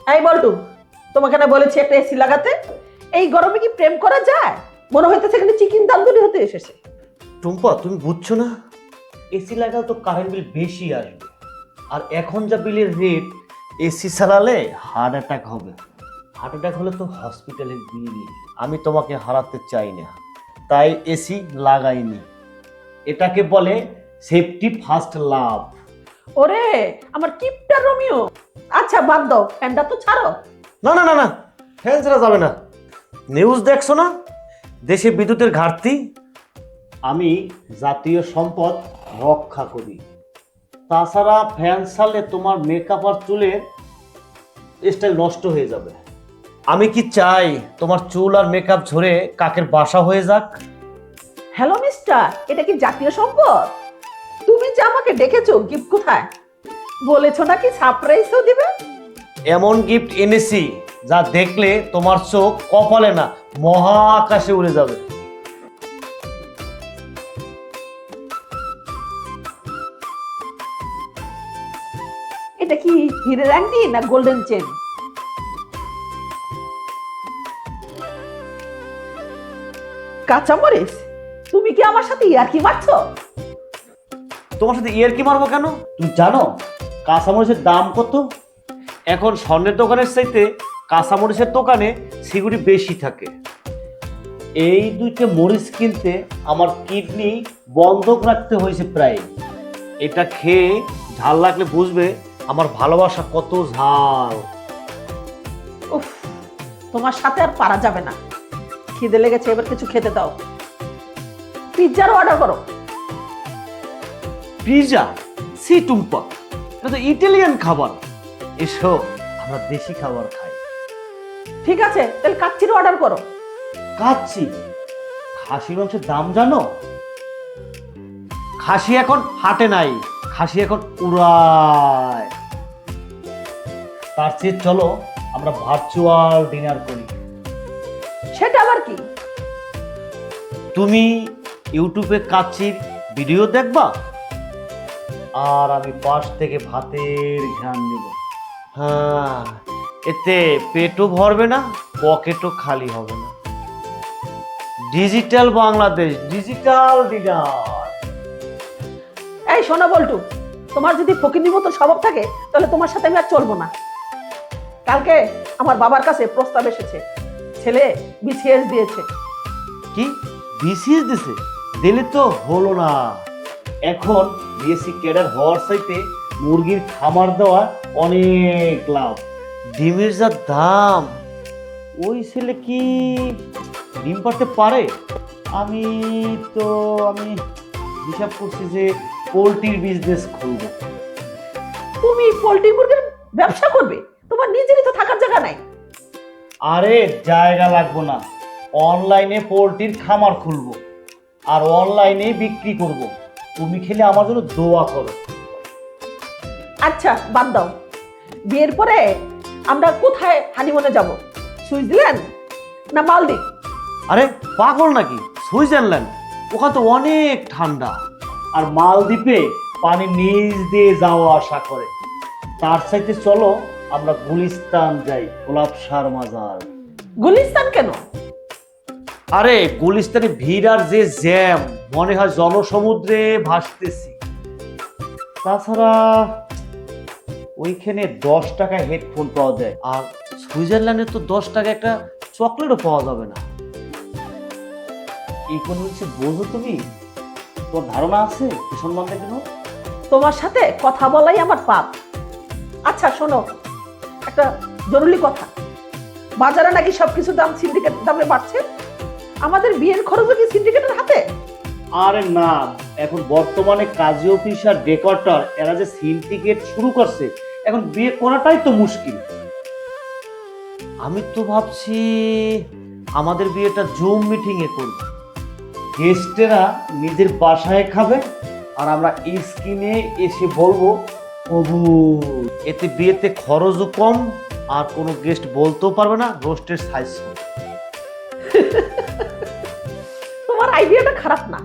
এই বল্টু, তোমাকে না বলেছি একটা এসি লাগাতে? এই গরমে কি প্রেম করা যায়? মনে হইতেছে এখানে চিকেন তান্দুরি হতে এসেছে। টুম্পা, তুমি বুঝছো না? এসি লাগালে তো কারেন্ট বিল বেশি আসবে। আর এখন যা বিলের রেট, এসি চালালে হার্ট অ্যাটাক হবে। হার্ট অ্যাটাক হলে তো হসপিটালে বিল। আমি তোমাকে হারাতে চাই না, তাই এসি লাগাইনি। এটাকে বলে সেফটি ফার্স্ট লাভ। ওরে আমার কিপটা রোমিও। আচ্ছা বাদ দাও, ফ্যানটা তো ছাড়ো। না না না না, ফ্যান ছাড়া যাবে না। নিউজ দেখছো না, দেশে বিদ্যুতের ঘাটতি। আমি জাতীয় সম্পদ রক্ষা করি। তাছাড়া ফ্যান ছাড়লে তোমার মেকআপ আর চুলের স্টাইল নষ্ট হয়ে যাবে। আমি কি চাই তোমার চুল আর মেকআপ ঝরে কাকের বাসা হয়ে যাক? হ্যালো মিস্টার, এটা কি জাতীয় সম্পদ? তুমি যে আমাকে ডেকেছো, গিফট কোথায়? বলেছো নাকি সারপ্রাইজও দিবে? এমন গিফট এনেছি যা দেখলে তোমার চোখ কপালে না মহাকাশে উড়ে যাবে। এটা কি হীরের আংটি না গোল্ডেন চেন? কাঁচামরিচ? তুমি কি আমার সাথে ইয়ার্কি মারছো? তোমার সাথে ইয়ার্কি মারবো কেন? তুমি জানো কাঁচামরিচের দাম কত? এখন স্বর্ণের দোকানের চাইতে কাঁচামরিচের দোকানে সিকিউরিটি বেশি থাকে। এই দুইটা মরিচ কিনতে আমার কিডনি বন্ধক রাখতে হয়েছে প্রায়। এটা খেয়ে ঝাল লাগলে বুঝবে আমার ভালোবাসা কত ঝাল। উফ, তোমার সাথে আর পারা যাবে না। খিদে লেগেছে, এবার কিছু খেতে দাও। পিৎজার অর্ডার করো। পিৎজা? সি টুম্পা, এটা তো ইটালিয়ান খাবার। এসো আমরা দেশি খাবার খাই। ঠিক আছে, তাহলে কাচ্চির অর্ডার করো। কাচ্চি? খাসি মাংসের দাম জানো? খাসি এখন হাটে নাই, খাসি এখন উড়ায়। তার চেয়ে চলো আমরা ভার্চুয়াল ডিনার করি। সেটা আবার কি? তুমি ইউটিউবে কাচ্চির ভিডিও দেখবা, আর আমি পাশ থেকে ভাতের ঘ্রাণ নেব। হ্যাঁ, এতে পেটও ভরবে না, পকেটও খালি হবে না। Digital Bangladesh, digital dinner. এই শোনো বল্টু, তোমার যদি ফকিন্নির মতো স্বভাব থাকে তাহলে তোমার সাথে আমি আর চলবো না। কালকে আমার বাবার কাছে প্রস্তাব এসেছে, ছেলে বিসিএস দিয়েছে। কি বিসিএস দিছে? দিলে তো হলো না। এখন বিএসসি ক্যাডার হওয়ার চাইতে মুরগির খামার দেওয়া অনেক লাভ। ডিমের যা দাম, ওই ছেলে কি ডিম পারতে পারে? আমি আমি হিসাব করছি যে পোলট্রির বিজনেস খুলবো। তুমি পোল্ট্রি মুরগির ব্যবসা করবে? তোমার নিজেরই তো থাকার জায়গা নাই। আরে জায়গা লাগবো না, অনলাইনে পোলট্রির খামার খুলবো আর অনলাইনে বিক্রি করব। তুমি খেলে আমার জন্য দোয়া করো। আচ্ছা বাদ দাও, বিয়ের পরে আমরা কোথায় হানিমুনে যাব? সুইজারল্যান্ড না মালদ্বীপ? আরে পাগল নাকি? সুইজারল্যান্ড, ওখানে তো অনেক ঠান্ডা। আর মালদ্বীপে পানি নিচ দিয়ে যাওয়া আসা করে। তার চাইতে চলো আমরা গুলিস্তান যাই, গোলাপ সার মাজার। গুলিস্তান কেন? আরে গুলিস্তানে ভিড় আর যে জ্যাম, মনে হয় জনসমুদ্রে ভাসতেছি। তাছাড়া ওইখানে 10 টাকায় হেডফোন পাওয়া যায়, আর সুইজারল্যান্ডে তো 10 টাকা একটা চকলেটও পাওয়া যাবে না। ইকোনমিক্সে বোঝো তুমি? তোর ধারণা আছে এ সম্বন্ধে কেন? তোমার সাথে কথা বলাই আমার পাপ। আচ্ছা শোনো, একটা জরুরি কথা। বাজারে নাকি সবকিছু দাম সিন্ডিকেট দামে বাড়ছে। আমাদের বিয়ের খরচও কি সিন্ডিকেটের হাতে? আরে না, এখন বর্তমানে কাজী অফিস আর ডেকরেটর এরা যে সিন্ডিকেট শুরু করছে, এখন বিয়ে করাটাই তো মুশকিল। আমি তো ভাবছি আমাদের বিয়েটা জুম মিটিং এ করব। গেস্টেরা নিজের বাসায় খাবে আর আমরা স্ক্রিনে এসে বলবো কবুল। এতে বিয়েতে খরচও কম, আর কোনো গেস্ট বলতেও পারবে না রোস্টের সাইজ। তোমার আইডিয়াটা খারাপ না,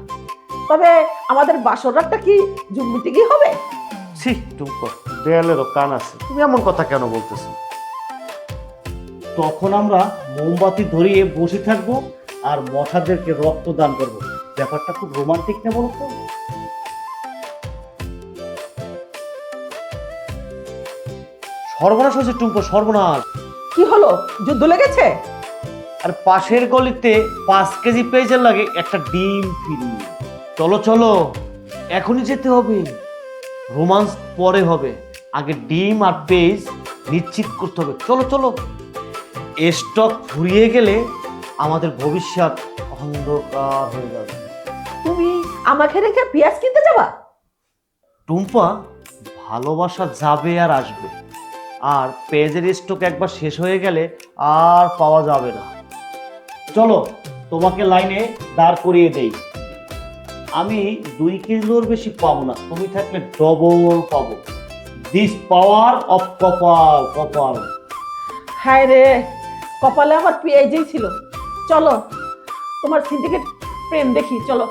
তবে আমাদের বাসর রাতটা কি জুম মিটিংই হবে? ছি টুম্পা, দেয়ালেরও কান আছে, তুমি এমন কথা কেন বলতেছো? তখন আমরা মোমবাতি ধরিয়ে বসে থাকবো আর মশাদেরকে রক্তদান করব। ব্যাপারটা খুব রোমান্টিক না বলতো? সর্বনাশ হয়েছে টুম্পা, সর্বনাশ। কি হলো, যুদ্ধ লেগেছে? আর পাশের গলিতে 5 কেজি পেঁয়াজের লাগে একটা ডিম ফ্রি। চলো চলো, এখনই যেতে হবে। রোমান্স পরে হবে, আগে ডিম আর পেঁয়াজ নিশ্চিত করতে হবে। চলো চলো, স্টক ফুরিয়ে গেলে আমাদের ভবিষ্যৎ অন্ধকার হয়ে যাবে। তুমি আমাকে রেখে পেঁয়াজ কিনতে যাবা? টুম্পা, ভালোবাসা যাবে আর আসবে, আর পেঁয়াজের স্টক একবার শেষ হয়ে গেলে আর পাওয়া যাবে না। চলো, তোমাকে লাইনে দাঁড় করিয়ে দেই। আমি 2 কিলোর বেশি পাবো না, তুমি থাকলে ডবল পাবো। দিস পাওয়ার অফ কপাল। কপাল, হায় রে, কপালে আমার পেঁয়াজই ছিল। চলো, তোমার সিন্ডিকেট প্রেম দেখি, চলো।